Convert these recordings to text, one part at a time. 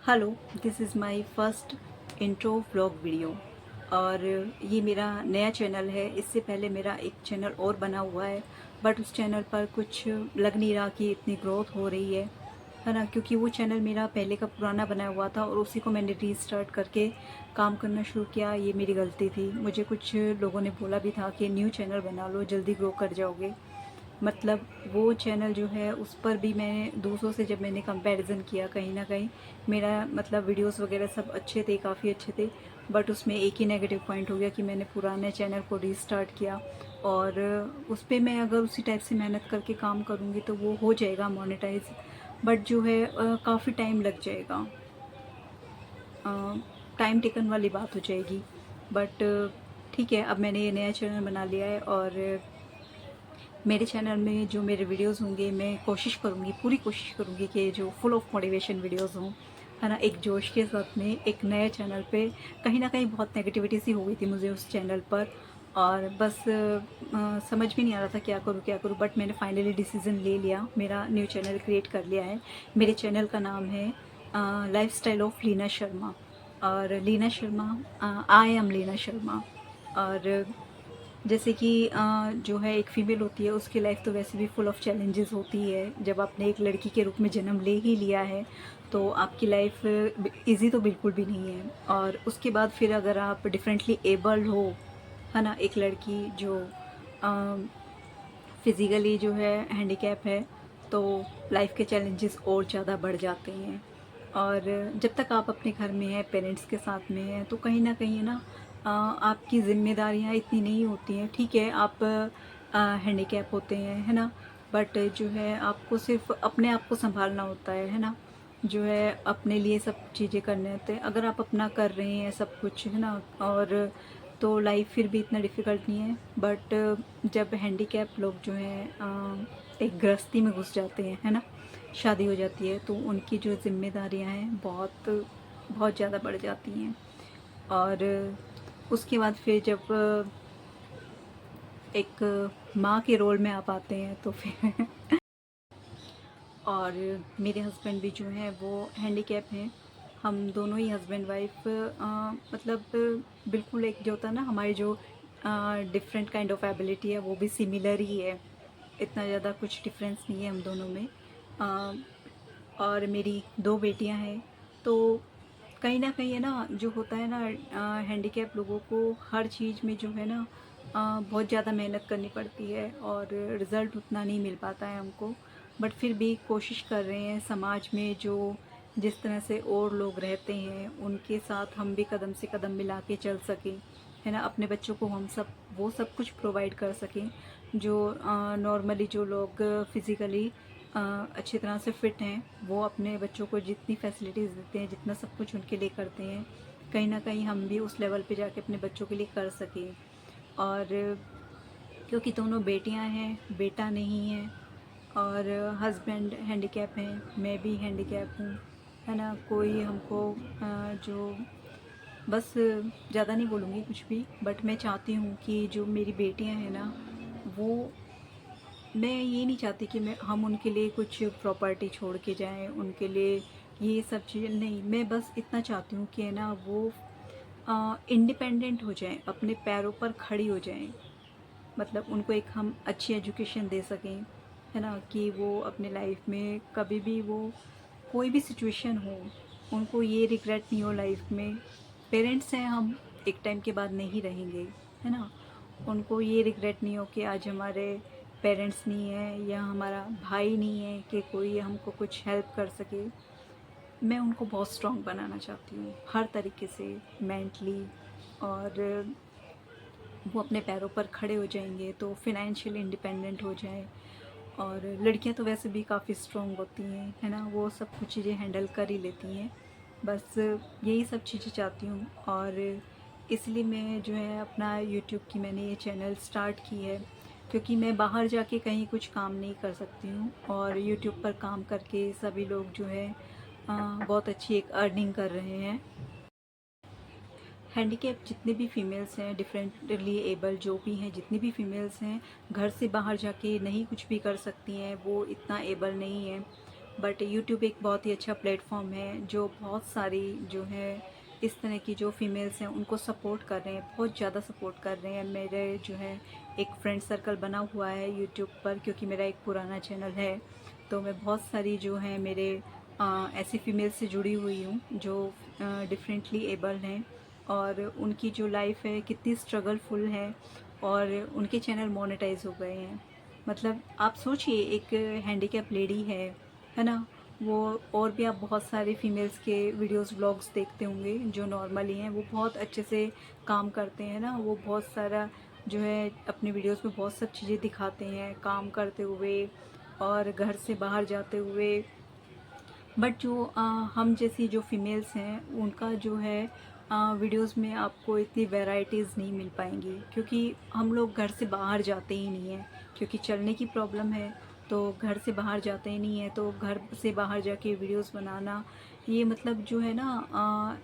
Hello, this is my first intro vlog video. और ये मेरा नया चैनल है। इससे पहले मेरा एक चैनल और बना हुआ है, बट उस चैनल पर कुछ लग नहीं रहा कि इतनी ग्रोथ हो रही है ना, क्योंकि वो चैनल मेरा पहले का पुराना बना हुआ था और उसी को मैंने रीस्टार्ट करके काम करना शुरू किया। ये मेरी गलती थी। मुझे कुछ लोगों ने बोला भी था कि न्यू चैनल बना लो, जल्दी ग्रो कर जाओगे। मतलब वो चैनल जो है उस पर भी मैंने दूसरों से जब मैंने कंपैरिजन किया, कहीं ना कहीं मेरा मतलब वीडियोस वगैरह सब अच्छे थे, काफ़ी अच्छे थे, बट उसमें एक ही नेगेटिव पॉइंट हो गया कि मैंने पुराने चैनल को रीस्टार्ट किया। और उस पर मैं अगर उसी टाइप से मेहनत करके काम करूँगी तो वो हो जाएगा मोनेटाइज, बट जो है काफ़ी टाइम लग जाएगा, टाइम टेकन वाली बात हो जाएगी। बट ठीक है, अब मैंने ये नया चैनल बना लिया है और मेरे चैनल में जो मेरे वीडियोस होंगे, मैं कोशिश करूँगी, पूरी कोशिश करूँगी कि जो फुल ऑफ मोटिवेशन वीडियोस हों, है ना, एक जोश के साथ में। एक नए चैनल पे कहीं ना कहीं बहुत नेगेटिविटी सी हो गई थी मुझे उस चैनल पर, और बस समझ भी नहीं आ रहा था क्या करूँ, बट मैंने फाइनली डिसीज़न ले लिया, मेरा न्यू चैनल क्रिएट कर लिया है। मेरे चैनल का नाम है lifestyle of Leena Sharma. और लीना शर्मा, आई एम लीना शर्मा। और जैसे कि जो है एक फ़ीमेल होती है, उसकी लाइफ तो वैसे भी फुल ऑफ चैलेंजेस होती है। जब आपने एक लड़की के रूप में जन्म ले ही लिया है तो आपकी लाइफ इजी तो बिल्कुल भी नहीं है। और उसके बाद फिर अगर आप डिफरेंटली एबल्ड हो, है ना, एक लड़की जो फिज़िकली जो है हैंडीकैप है, तो लाइफ के चैलेंजेस और ज़्यादा बढ़ जाते हैं। और जब तक आप अपने घर में हैं, पेरेंट्स के साथ में हैं, तो कहीं ना कहीं ना आपकी जिम्मेदारियां इतनी नहीं होती हैं। ठीक है, आप हैंडीकैप होते हैं, है ना, बट जो है आपको सिर्फ अपने आप को संभालना होता है ना, जो है अपने लिए सब चीज़ें करने होते हैं। अगर आप अपना कर रहे हैं सब कुछ, है ना, और तो लाइफ फिर भी इतना डिफ़िकल्ट नहीं है। बट जब हैंडीकैप लोग जो हैं एक गृहस्थी में घुस जाते हैं, है ना, शादी हो जाती है, तो उनकी जो जिम्मेदारियां हैं बहुत बहुत ज़्यादा बढ़ जाती हैं। और उसके बाद फिर जब एक माँ के रोल में आप आते हैं तो फिर और मेरे हस्बैंड भी जो हैं वो हैंडीकैप हैं। हम दोनों ही हस्बैंड वाइफ मतलब बिल्कुल एक जो होता है ना, हमारी जो डिफरेंट काइंड ऑफ एबिलिटी है वो भी सिमिलर ही है। इतना ज़्यादा कुछ डिफरेंस नहीं है हम दोनों में। और मेरी दो बेटियां हैं। तो कहीं ना कहीं है ना, जो होता है ना, हैंडीकैप लोगों को हर चीज़ में जो है ना बहुत ज़्यादा मेहनत करनी पड़ती है और रिज़ल्ट उतना नहीं मिल पाता है हमको। बट फिर भी कोशिश कर रहे हैं समाज में जो जिस तरह से और लोग रहते हैं उनके साथ हम भी कदम से कदम मिला के चल सकें, है ना, अपने बच्चों को हम सब वो सब कुछ प्रोवाइड कर सकें जो नॉर्मली जो लोग फिज़िकली अच्छी तरह से फिट हैं, वो अपने बच्चों को जितनी फैसिलिटीज़ देते हैं, जितना सब कुछ उनके लिए करते हैं, कहीं ना कहीं हम भी उस लेवल पे जाके अपने बच्चों के लिए कर सकें। और क्योंकि दोनों बेटियां हैं, बेटा नहीं है, और हस्बैंड हैंडीकैप हैं, मैं भी हैंडीकैप हूँ, है ना, कोई हमको जो बस ज़्यादा नहीं बोलूँगी कुछ भी, बट मैं चाहती हूँ कि जो मेरी बेटियां हैं ना, वो, मैं ये नहीं चाहती कि मैं हम उनके लिए कुछ प्रॉपर्टी छोड़ के जाएं, उनके लिए ये सब चीज़ें नहीं। मैं बस इतना चाहती हूँ कि है ना वो इंडिपेंडेंट हो जाएं, अपने पैरों पर खड़ी हो जाएं। मतलब उनको एक हम अच्छी एजुकेशन दे सकें, है ना, कि वो अपने लाइफ में कभी भी वो कोई भी सिचुएशन हो, उनको ये रिग्रेट नहीं हो लाइफ में। पेरेंट्स हैं हम, एक टाइम के बाद नहीं रहेंगे, है ना, उनको ये रिग्रेट नहीं हो कि आज हमारे पेरेंट्स नहीं है या हमारा भाई नहीं है कि कोई हमको कुछ हेल्प कर सके। मैं उनको बहुत स्ट्रॉन्ग बनाना चाहती हूँ हर तरीके से, मेंटली। और वो अपने पैरों पर खड़े हो जाएंगे तो फिनेंशियल इंडिपेंडेंट हो जाए। और लड़कियां तो वैसे भी काफ़ी स्ट्रॉन्ग होती हैं, है ना, वो सब कुछ चीज़ें हैंडल कर ही लेती हैं। बस यही सब चीज़ें चाहती हूँ। और इसलिए मैं जो है अपना यूट्यूब की मैंने ये चैनल स्टार्ट की है, क्योंकि मैं बाहर जाके कहीं कुछ काम नहीं कर सकती हूँ और यूट्यूब पर काम करके सभी लोग जो है बहुत अच्छी एक अर्निंग कर रहे हैं। हैंडीकैप जितने भी फीमेल्स हैं, डिफरेंटली एबल जो भी हैं, जितनी भी फीमेल्स हैं, घर से बाहर जाके नहीं कुछ भी कर सकती हैं, वो इतना एबल नहीं है। बट यूट्यूब एक बहुत ही अच्छा प्लेटफॉर्म है जो बहुत सारी जो है इस तरह की जो फीमेल्स हैं उनको सपोर्ट कर रहे हैं, बहुत ज़्यादा सपोर्ट कर रहे हैं। मेरे जो है एक फ्रेंड सर्कल बना हुआ है यूट्यूब पर, क्योंकि मेरा एक पुराना चैनल है, तो मैं बहुत सारी जो है मेरे ऐसी फीमेल से जुड़ी हुई हूँ जो डिफरेंटली एबल्ड हैं, और उनकी जो लाइफ है कितनी स्ट्रगलफुल है, और उनके चैनल मोनेटाइज हो गए हैं। मतलब आप सोचिए, एक हैंडीकैप लेडी है ना, वो, और भी आप बहुत सारे फीमेल्स के वीडियोस व्लॉग्स देखते होंगे जो नॉर्मली हैं, वो बहुत अच्छे से काम करते हैं ना, वो बहुत सारा जो है अपने वीडियोस में बहुत सब चीज़ें दिखाते हैं काम करते हुए और घर से बाहर जाते हुए। बट जो हम जैसी जो फीमेल्स हैं उनका जो है वीडियोस में आपको इतनी वैरायटीज़ नहीं मिल पाएंगी, क्योंकि हम लोग घर से बाहर जाते ही नहीं हैं, क्योंकि चलने की प्रॉब्लम है, तो घर से बाहर जाते ही नहीं है, तो घर से बाहर जाके वीडियोस बनाना, ये मतलब जो है ना,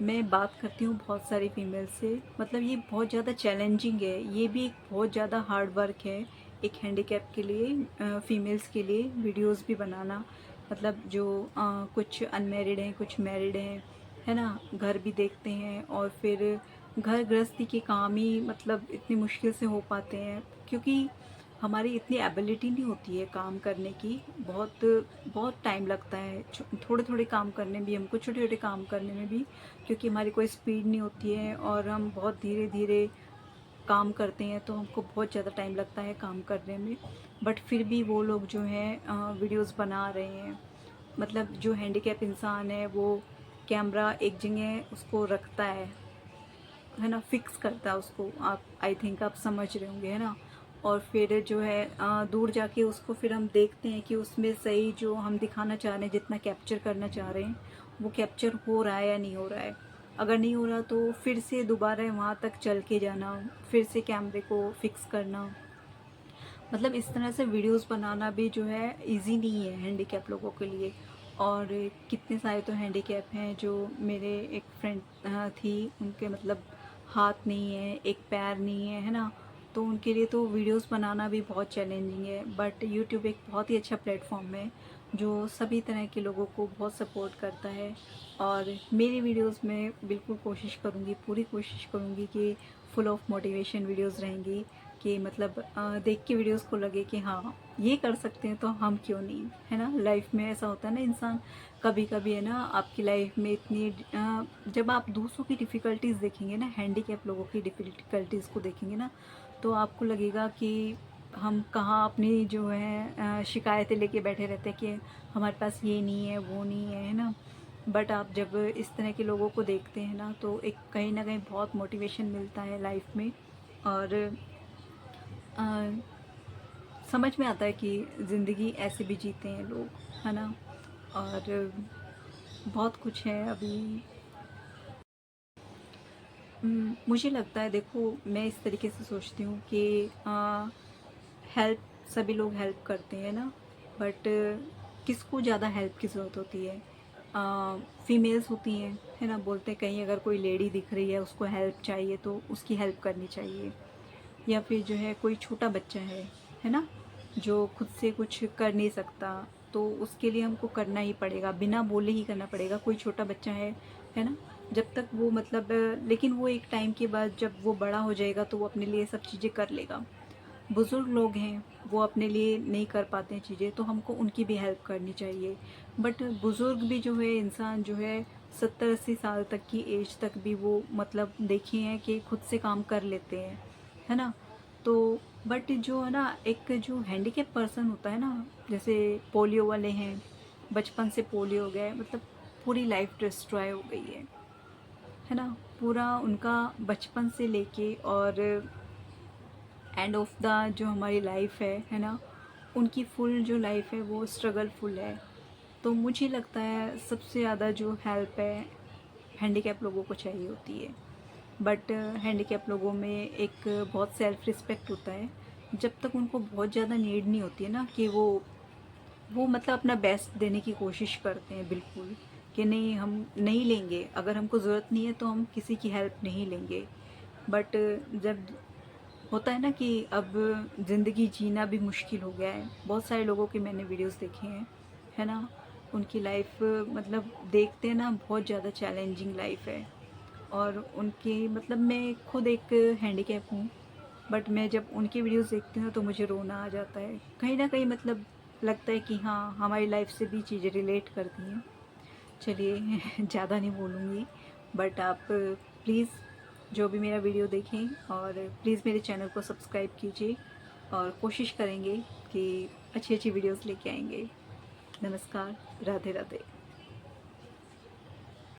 मैं बात करती हूँ बहुत सारी फीमेल से, मतलब ये बहुत ज़्यादा चैलेंजिंग है, ये भी एक बहुत ज़्यादा हार्ड वर्क है एक हैंडीकैप के लिए, फीमेल्स के लिए वीडियोस भी बनाना। मतलब जो कुछ अनमैरिड हैं, कुछ मैरिड हैं, है ना, घर भी देखते हैं, और फिर घर गृहस्थी के काम ही मतलब इतनी मुश्किल से हो पाते हैं, क्योंकि हमारी इतनी एबिलिटी नहीं होती है काम करने की, बहुत बहुत टाइम लगता है थोड़े थोड़े काम करने भी, हमको छोटे छोटे काम करने में भी, क्योंकि हमारी कोई स्पीड नहीं होती है और हम बहुत धीरे धीरे काम करते हैं, तो हमको बहुत ज़्यादा टाइम लगता है काम करने में। बट फिर भी वो लोग जो हैं वीडियोस बना रहे हैं। मतलब जो हैंडीकैप इंसान है वो कैमरा एक जगह उसको रखता है ना, फिक्स करता है उसको, आप आई थिंक आप समझ रहे होंगे, है ना, और फिर जो है दूर जाके उसको फिर हम देखते हैं कि उसमें सही जो हम दिखाना चाह रहे हैं, जितना कैप्चर करना चाह रहे हैं, वो कैप्चर हो रहा है या नहीं हो रहा है। अगर नहीं हो रहा तो फिर से दोबारा वहाँ तक चल के जाना, फिर से कैमरे को फिक्स करना। मतलब इस तरह से वीडियोस बनाना भी जो है इजी नहीं है हैंडीकैप लोगों के लिए। और कितने सारे तो हैंडीकैप हैं, जो मेरे एक फ्रेंड थी, उनके मतलब हाथ नहीं है, एक पैर नहीं है ना, तो उनके लिए तो वीडियोस बनाना भी बहुत चैलेंजिंग है। बट यूट्यूब एक बहुत ही अच्छा प्लेटफॉर्म है जो सभी तरह के लोगों को बहुत सपोर्ट करता है। और मेरी वीडियोस में बिल्कुल कोशिश करूँगी, पूरी कोशिश करूँगी कि फुल ऑफ मोटिवेशन वीडियोस रहेंगी, कि मतलब देख के वीडियोस को लगे कि हाँ ये कर सकते हैं तो हम क्यों नहीं, है ना। लाइफ में ऐसा होता है ना, इंसान कभी कभी है ना, आपकी लाइफ में इतनी जब आप दूसरों की डिफ़िकल्टीज़ देखेंगे ना, हैंडीकैप लोगों की डिफ़िकल्टीज़ को देखेंगे ना, तो आपको लगेगा कि हम कहाँ अपनी जो है शिकायतें लेके बैठे रहते हैं कि हमारे पास ये नहीं है, वो नहीं है ना। बट आप जब इस तरह के लोगों को देखते हैं ना, तो एक कहीं ना कहीं बहुत मोटिवेशन मिलता है लाइफ में। और अ, समझ में आता है कि ज़िंदगी ऐसे भी जीते हैं लोग, है ना। और बहुत कुछ है अभी। मुझे लगता है, देखो मैं इस तरीके से सोचती हूँ कि हेल्प, सभी लोग हेल्प करते हैं ना, बट किसको ज़्यादा हेल्प की ज़रूरत होती है। फीमेल्स होती हैं, है ना, बोलते हैं कहीं अगर कोई लेडी दिख रही है उसको हेल्प चाहिए तो उसकी हेल्प करनी चाहिए। या फिर जो है कोई छोटा बच्चा है ना, जो खुद से कुछ कर नहीं सकता, तो उसके लिए हमको करना ही पड़ेगा, बिना बोले ही करना पड़ेगा। कोई छोटा बच्चा है ना, जब तक वो मतलब लेकिन वो एक टाइम के बाद जब वो बड़ा हो जाएगा तो वो अपने लिए सब चीज़ें कर लेगा। बुज़ुर्ग लोग हैं, वो अपने लिए नहीं कर पाते हैं चीज़ें, तो हमको उनकी भी हेल्प करनी चाहिए। बट बुज़ुर्ग भी जो है, इंसान जो है 70-80 साल तक की एज तक भी वो मतलब देखे हैं कि खुद से काम कर लेते हैं, है ना। तो बट जो है ना, एक जो हैंडीकैप पर्सन होता है ना, जैसे पोलियो वाले हैं, बचपन से पोलियो हो गया है, मतलब पूरी लाइफ डिस्ट्रॉय हो गई है ना। पूरा उनका बचपन से लेके और एंड ऑफ द जो हमारी लाइफ है ना, उनकी फुल जो लाइफ है वो स्ट्रगल फुल है। तो मुझे लगता है सबसे ज़्यादा जो हेल्प है हैंडीकैप लोगों को चाहिए होती है। बट हैंडीकैप लोगों में एक बहुत सेल्फ रिस्पेक्ट होता है, जब तक उनको बहुत ज़्यादा नीड नहीं होती है ना, कि वो मतलब अपना बेस्ट देने की कोशिश करते हैं बिल्कुल, कि नहीं हम नहीं लेंगे, अगर हमको ज़रूरत नहीं है तो हम किसी की हेल्प नहीं लेंगे। बट जब होता है ना कि अब ज़िंदगी जीना भी मुश्किल हो गया है, बहुत सारे लोगों के मैंने वीडियोस देखे हैं, है ना, उनकी लाइफ मतलब देखते हैं ना, बहुत ज़्यादा चैलेंजिंग लाइफ है। और उनकी मतलब मैं खुद एक हैंडीकैप हूँ, बट मैं जब उनकी वीडियोस देखती हूँ तो मुझे रोना आ जाता है कहीं ना कहीं। मतलब लगता है कि हाँ, हमारी लाइफ से भी चीज़ें रिलेट करती हैं। चलिए ज़्यादा नहीं बोलूँगी, बट आप प्लीज़ जो भी मेरा वीडियो देखें, और प्लीज़ मेरे चैनल को सब्सक्राइब कीजिए, और कोशिश करेंगे कि अच्छी अच्छी वीडियोस लेके आएंगे। नमस्कार, राधे राधे।